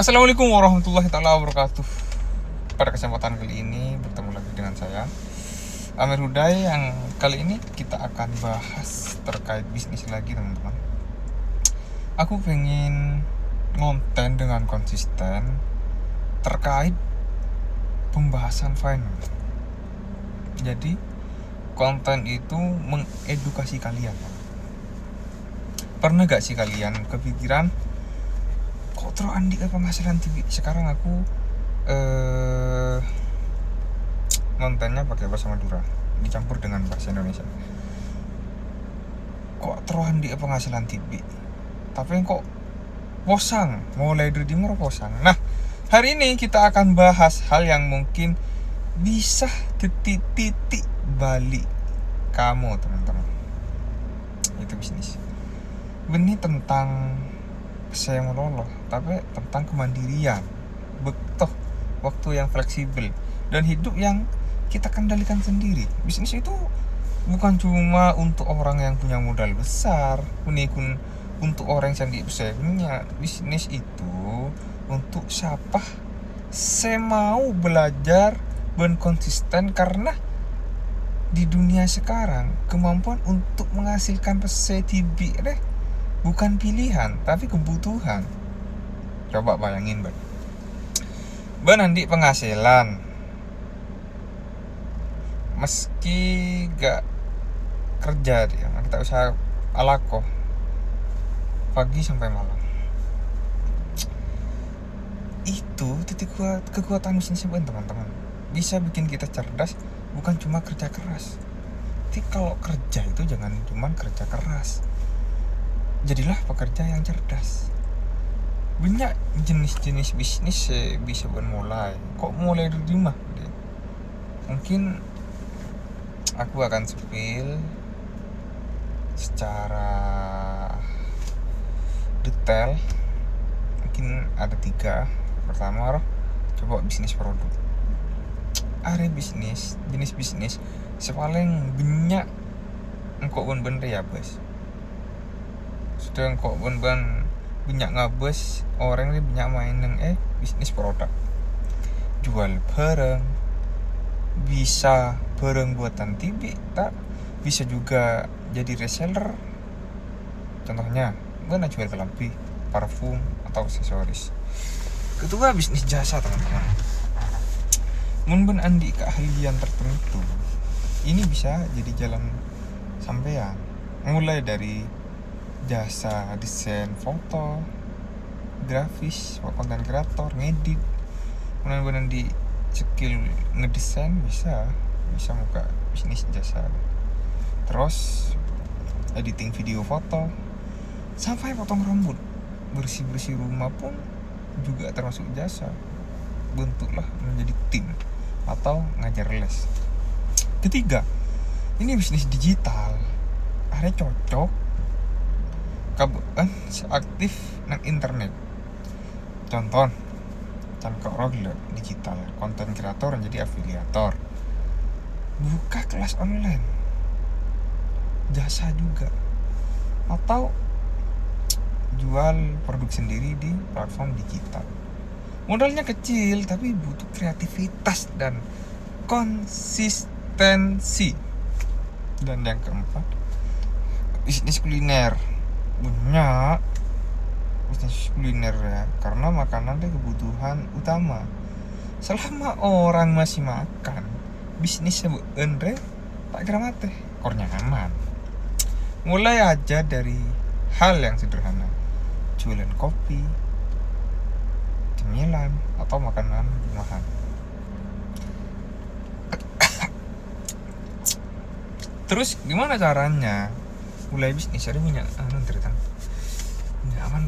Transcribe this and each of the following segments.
Assalamualaikum warahmatullahi taala wabarakatuh. Pada kesempatan kali ini bertemu lagi dengan saya Amir Hudai, yang kali ini kita akan bahas terkait bisnis lagi, teman-teman. Aku pengen ngonten dengan konsisten terkait pembahasan finance. Jadi konten itu mengedukasi kalian. Pernah gak sih kalian kepikiran, kok terus Andi ke penghasilan TV? Sekarang aku ngontennya pakai bahasa Madura dicampur dengan bahasa Indonesia. Kok terus Andi ke penghasilan TV? Tapi kok posang, mulai dari timur posang. Nah, hari ini kita akan bahas hal yang mungkin bisa titik balik kamu, teman-teman. Itu bisnis. Ini tentang saya meloloh, tapi tentang kemandirian, betul, waktu yang fleksibel, dan hidup yang kita kendalikan sendiri. Bisnis itu bukan cuma untuk orang yang punya modal besar, kunikun untuk orang yang sandi punya. Bisnis itu untuk siapa saya mau belajar dan konsisten, karena di dunia sekarang kemampuan untuk menghasilkan PCTB bukan pilihan, tapi kebutuhan. Coba bayangin, nanti penghasilan meski gak kerja dia, kita usaha alako pagi sampai malam. Itu titik kekuatan bisnis, teman-teman. Bisa bikin kita cerdas, bukan cuma kerja keras. Tapi kalau kerja itu jangan cuma kerja keras, jadilah pekerja yang cerdas. Banyak jenis-jenis bisnis bisa mulai. Kok mulai dari rumah? Mungkin aku akan spill secara detail. Mungkin ada 3. Pertama, coba bisnis produk. Ada bisnis, jenis bisnis sepaling banyak engkau bener ya, bos. Sudah kok banyak ngabes orang ini banyak main yang bisnis produk, jual barang, bisa barang buatan TV, tak bisa juga jadi reseller. Contohnya gue jual kelambi, parfum, atau aksesoris. Kedua, bisnis jasa, teman-teman. Mun andi keahlian tertentu, ini bisa jadi jalan sampean. Mulai dari jasa desain foto, grafis, konten kreator, ngedit, kemudian di skill ngedesain, bisa buka bisnis jasa. Terus editing video foto, sampai potong rambut, bersih rumah pun juga termasuk jasa. Bentuklah menjadi tim atau ngajar les. Ketiga, ini bisnis digital. Ada cocok aktif nang internet. Contoh, cangkok digital, konten kreator jadi afiliator, buka kelas online, jasa juga, atau jual produk sendiri di platform digital. Modalnya kecil tapi butuh kreativitas dan konsistensi. Dan yang keempat, bisnis kuliner. Banyak bisnis kuliner ya, karena makanan itu kebutuhan utama. Selama orang masih makan, bisnis sebenarnya tak kira mati, kornya aman. Mulai aja dari hal yang sederhana, jualan kopi, cemilan, atau makanan rumahan. Terus gimana caranya mulai bisnis? Ada banyak cerita. Aman.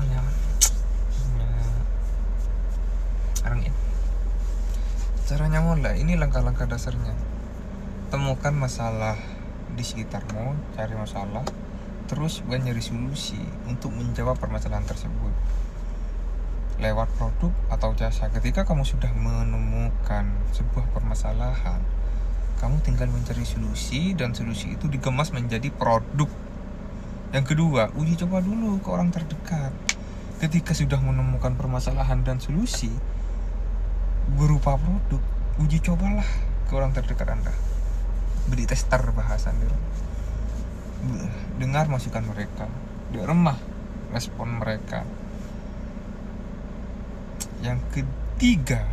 Caranya mulai, ini langkah-langkah dasarnya. Temukan masalah di sekitarmu, cari masalah, terus nyari solusi untuk menjawab permasalahan tersebut lewat produk atau jasa. Ketika kamu sudah menemukan sebuah permasalahan, kamu tinggal mencari solusi, dan solusi itu dikemas menjadi produk. Yang kedua, uji coba dulu ke orang terdekat. ketika sudah menemukan permasalahan dan solusi berupa produk, uji cobalah ke orang terdekat Anda. Beri tester bahasan dulu. Dengar masukan mereka, remah respon mereka. Yang ketiga,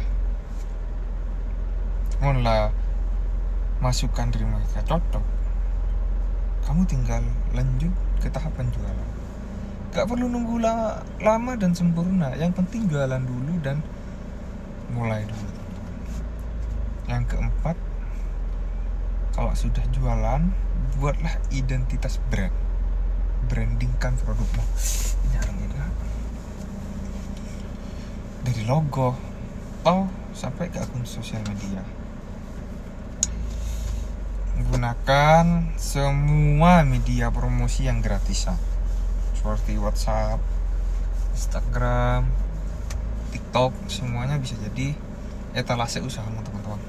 mulai masukan dari mereka cocok, kamu tinggal lanjut ke tahapan jualan. Gak perlu nunggu lama dan sempurna, yang penting jualan dulu dan mulai dulu. Yang keempat, kalau sudah jualan, buatlah identitas brand, brandingkan produkmu. Ini dari logo atau sampai ke akun sosial media. Gunakan semua media promosi yang gratisan seperti WhatsApp, Instagram, TikTok, semuanya bisa jadi etalase usahamu, teman-teman.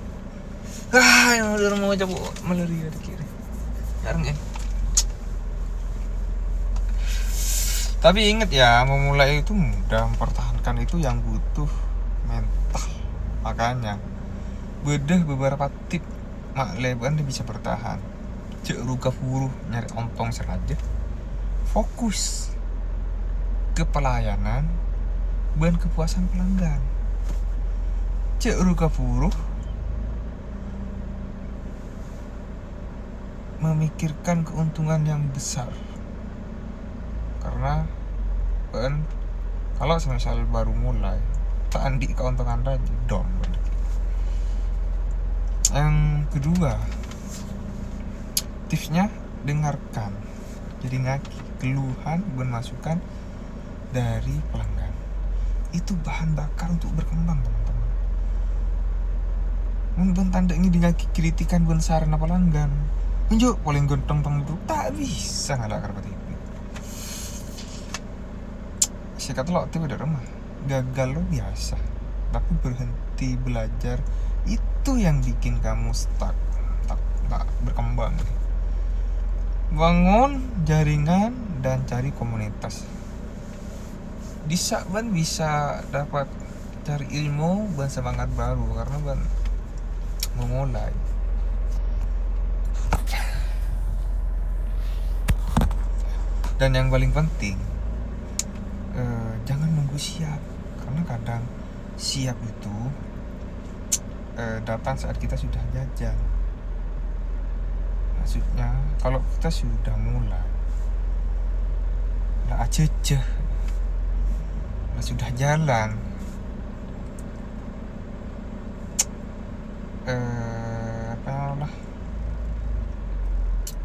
Yang udah mau coba meleri dari kiri. Jarang ya. Tapi ingat ya, memulai itu mudah, mempertahankan itu yang butuh mental. Makanya bedah beberapa tip mak leban dia bisa bertahan. Cek ruka furuh nyari ontong seraja. Fokus ke pelayanan dan kepuasan pelanggan. Cek ruka furuh memikirkan keuntungan yang besar. Karena kalau semisal baru mulai tak andi keuntungan aja down. Yang kedua, tipsnya dengarkan, jadi ngaki keluhan dan masukan dari pelanggan. Itu bahan bakar untuk berkembang, teman-teman. Mun tanda ini dengan kritikan ben sarana pelanggan, unjuk paling gentong itu tak bisa ngalah karena itu. Sikat lo tiba dari rumah, gagal lo biasa, tapi berhenti belajar itu yang bikin kamu stuck, tak berkembang. Bangun jaringan dan cari komunitas. Bisa dapat cari ilmu dan semangat baru karena ban memulai. Dan yang paling penting, jangan nunggu siap, karena kadang siap itu datang saat kita sudah jajan. Maksudnya kalau kita sudah mulai lah aja sudah jalan,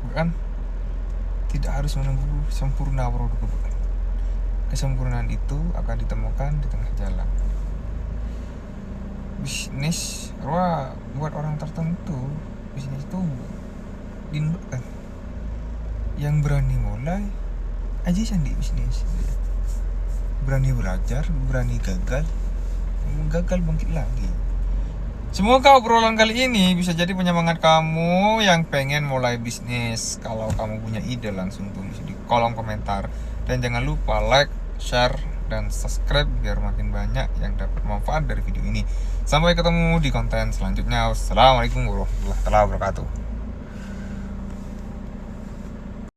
bukan tidak harus menunggu sempurna produk. Kesempurnaan itu akan ditemukan di tengah jalan. Bisnis buat orang tertentu, bisnis itu diindukan. Yang berani mulai aja sandi bisnis, berani belajar, berani gagal bangkit lagi. Semoga obrolan kali ini bisa jadi penyemangat kamu yang pengen mulai bisnis. Kalau kamu punya ide, langsung tulis di kolom komentar. Dan jangan lupa like, share, dan subscribe biar makin banyak yang dapat manfaat dari video ini. Sampai ketemu di konten selanjutnya. Wassalamualaikum warahmatullahi wabarakatuh.